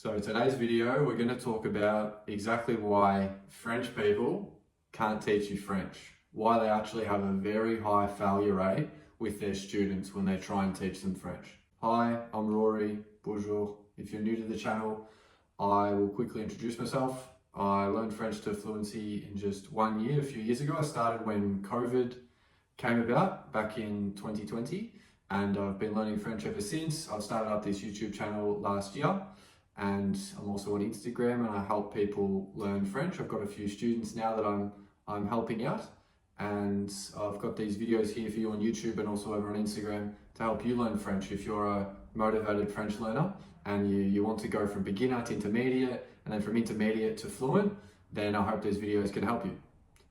So today's video, we're going to talk about exactly why French people can't teach you French, why they actually have a very high failure rate with their students when they try and teach them French. Hi, I'm Rory, bonjour. If you're new to the channel, I will quickly introduce myself. I learned French to fluency in just 1 year, a few years ago. I started when COVID came about back in 2020, and I've been learning French ever since. I've started up this YouTube channel last year. And I'm also on Instagram and I help people learn French. I've got a few students now that I'm helping out, and I've got these videos here for you on YouTube and also over on Instagram to help you learn French. If you're a motivated French learner and you want to go from beginner to intermediate and then from intermediate to fluent, then I hope these videos can help you.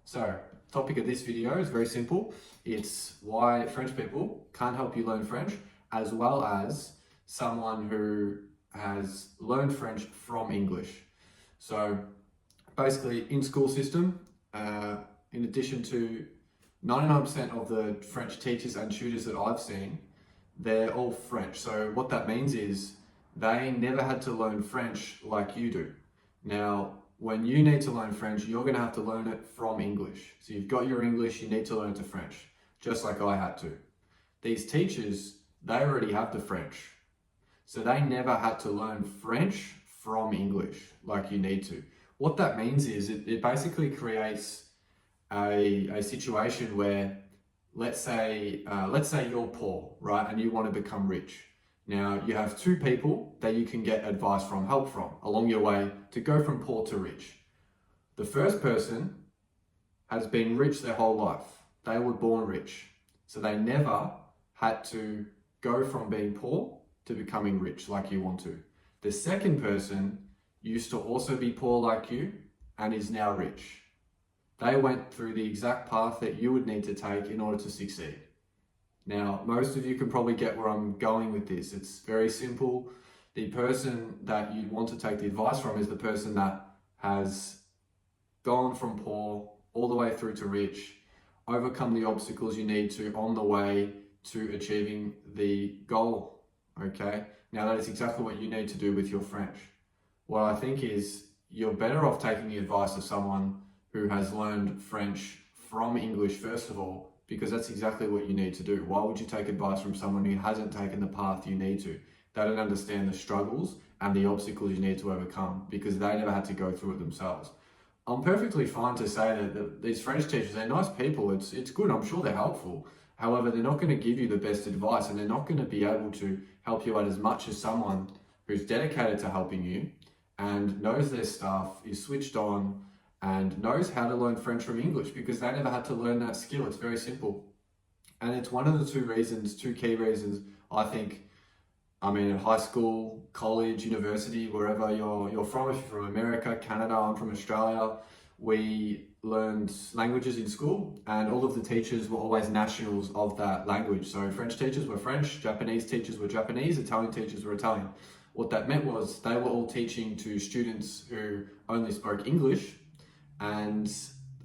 So, topic of this video is very simple. It's why French people can't help you learn French, as well as someone who has learned French from English. So basically in school system, in addition to 99% of the French teachers and tutors that I've seen, they're all French. So what that means is they never had to learn French like you do. Now, when you need to learn French, you're going to have to learn it from English. So you've got your English, you need to learn it to French, just like I had to. These teachers, they already have the French. So they never had to learn French from English like you need to. What that means is it basically creates a situation where, let's say you're poor, right? And you want to become rich. Now you have two people that you can get advice from, help from along your way to go from poor to rich. The first person has been rich their whole life. They were born rich. So they never had to go from being poor to becoming rich like you want to. The second person used to also be poor like you and is now rich. They went through the exact path that you would need to take in order to succeed. Now, most of you can probably get where I'm going with this. It's very simple. The person that you want to take the advice from is the person that has gone from poor all the way through to rich, overcome the obstacles you need to on the way to achieving the goal. Okay, now that is exactly what you need to do with your French. What I think is you're better off taking the advice of someone who has learned French from English first of all, because that's exactly what you need to do. Why would you take advice from someone who hasn't taken the path you need to? They don't understand the struggles and the obstacles you need to overcome because they never had to go through it themselves. I'm perfectly fine to say that these French teachers, they're nice people. It's good. I'm sure they're helpful. However, they're not going to give you the best advice, and they're not going to be able to help you out as much as someone who's dedicated to helping you and knows their stuff, is switched on, and knows how to learn French from English, because they never had to learn that skill. It's very simple. And it's one of the two key reasons, I think, in high school, college, university, wherever you're from. If you're from America, Canada, I'm from Australia, we learned languages in school, and all of the teachers were always nationals of that language. So French teachers were French, Japanese teachers were Japanese, Italian teachers were Italian. What that meant was they were all teaching to students who only spoke English, and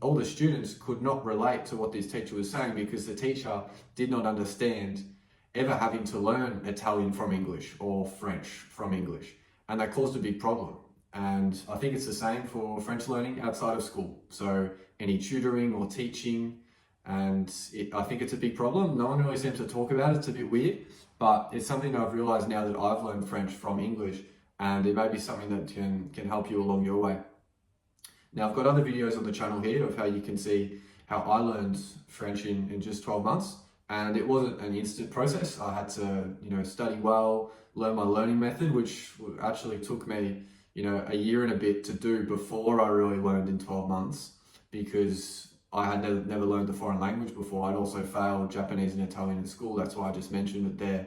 all the students could not relate to what this teacher was saying because the teacher did not understand ever having to learn Italian from English or French from English, and that caused a big problem. And I think it's the same for French learning outside of school. So any tutoring or teaching, and I think it's a big problem. No one really seems to talk about it. It's a bit weird, but it's something that I've realized now that I've learned French from English, and it may be something that can help you along your way. Now, I've got other videos on the channel here of how you can see how I learned French in just 12 months. And it wasn't an instant process. I had to, study well, learn my learning method, which actually took me, a year and a bit to do before I really learned in 12 months, because I had never learned a foreign language before. I'd also failed Japanese and Italian in school. That's why I just mentioned it there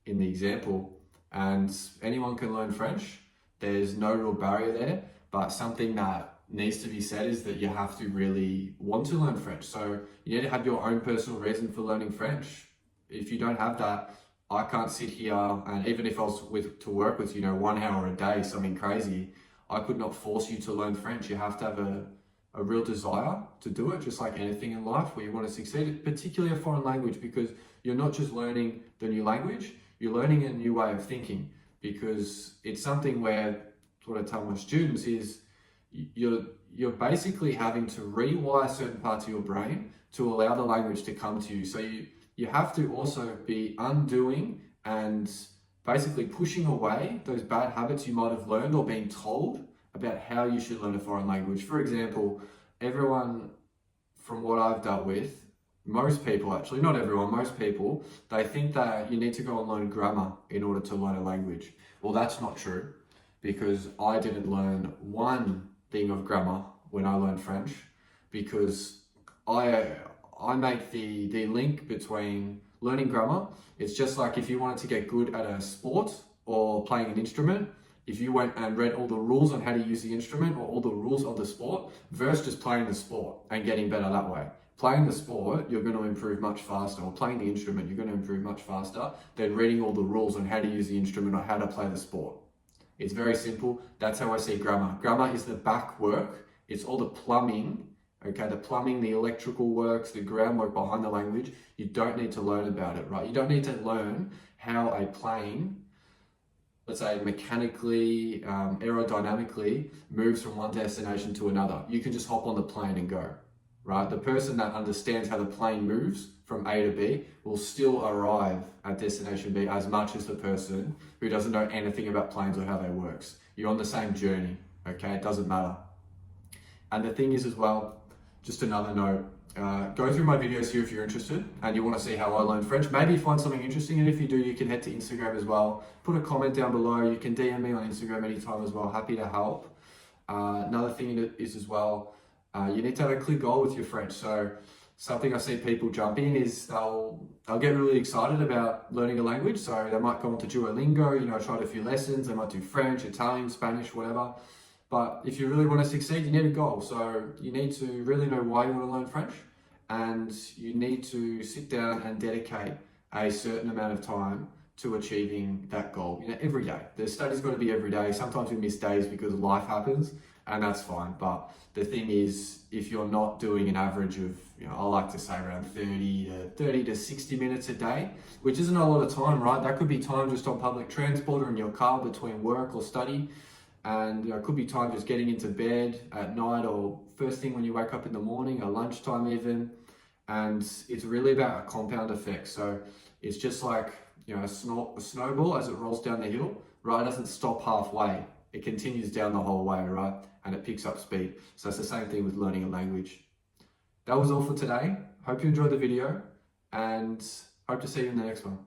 in the example. And anyone can learn French. There's no real barrier there, but something that needs to be said is that you have to really want to learn French. So you need to have your own personal reason for learning French. If you don't have that, I can't sit here, and even if I was to work with 1 hour a day, something crazy, I could not force you to learn French. You have to have a real desire to do it, just like anything in life where you want to succeed, particularly a foreign language, because you're not just learning the new language, you're learning a new way of thinking, because it's something where what I tell my students is you're basically having to rewire certain parts of your brain to allow the language to come to you. So you have to also be undoing and basically pushing away those bad habits you might have learned or been told about how you should learn a foreign language. For example, everyone, from what I've dealt with, most people actually, not everyone, most people, they think that you need to go and learn grammar in order to learn a language. Well, that's not true, because I didn't learn one thing of grammar when I learned French, because I make the link between learning grammar. It's just like if you wanted to get good at a sport or playing an instrument, if you went and read all the rules on how to use the instrument or all the rules of the sport versus just playing the sport and getting better that way. Playing the sport, you're going to improve much faster, or playing the instrument, you're going to improve much faster than reading all the rules on how to use the instrument or how to play the sport. It's very simple. That's how I see grammar. Grammar is the back work. It's all the plumbing, okay? The plumbing, the electrical works, the groundwork behind the language. You don't need to learn about it, right? You don't need to learn how a plane, let's say mechanically, aerodynamically, moves from one destination to another. You can just hop on the plane and go, right? The person that understands how the plane moves from A to B will still arrive at destination B as much as the person who doesn't know anything about planes or how they works. You're on the same journey, okay? It doesn't matter. And the thing is as well, just another note, go through my videos here if you're interested and you want to see how I learned French. Maybe you find something interesting, and if you do, you can head to Instagram as well. Put a comment down below. You can DM me on Instagram anytime as well. Happy to help. Another thing is as well, you need to have a clear goal with your French. So something I see people jump in is they'll get really excited about learning a language. So they might go into Duolingo, try a few lessons. They might do French, Italian, Spanish, whatever. But if you really want to succeed, you need a goal. So you need to really know why you want to learn French, and you need to sit down and dedicate a certain amount of time to achieving that goal. Every day. The study's got to be every day. Sometimes we miss days because life happens, and that's fine. But the thing is, if you're not doing an average of, I like to say around 30 to 60 minutes a day, which isn't a lot of time, right? That could be time just on public transport or in your car between work or study. And it could be time just getting into bed at night or first thing when you wake up in the morning, or lunchtime even. And it's really about a compound effect. So it's just like, a snowball as it rolls down the hill, right? It doesn't stop halfway. It continues down the whole way, right? And it picks up speed. So it's the same thing with learning a language. That was all for today. Hope you enjoyed the video, and hope to see you in the next one.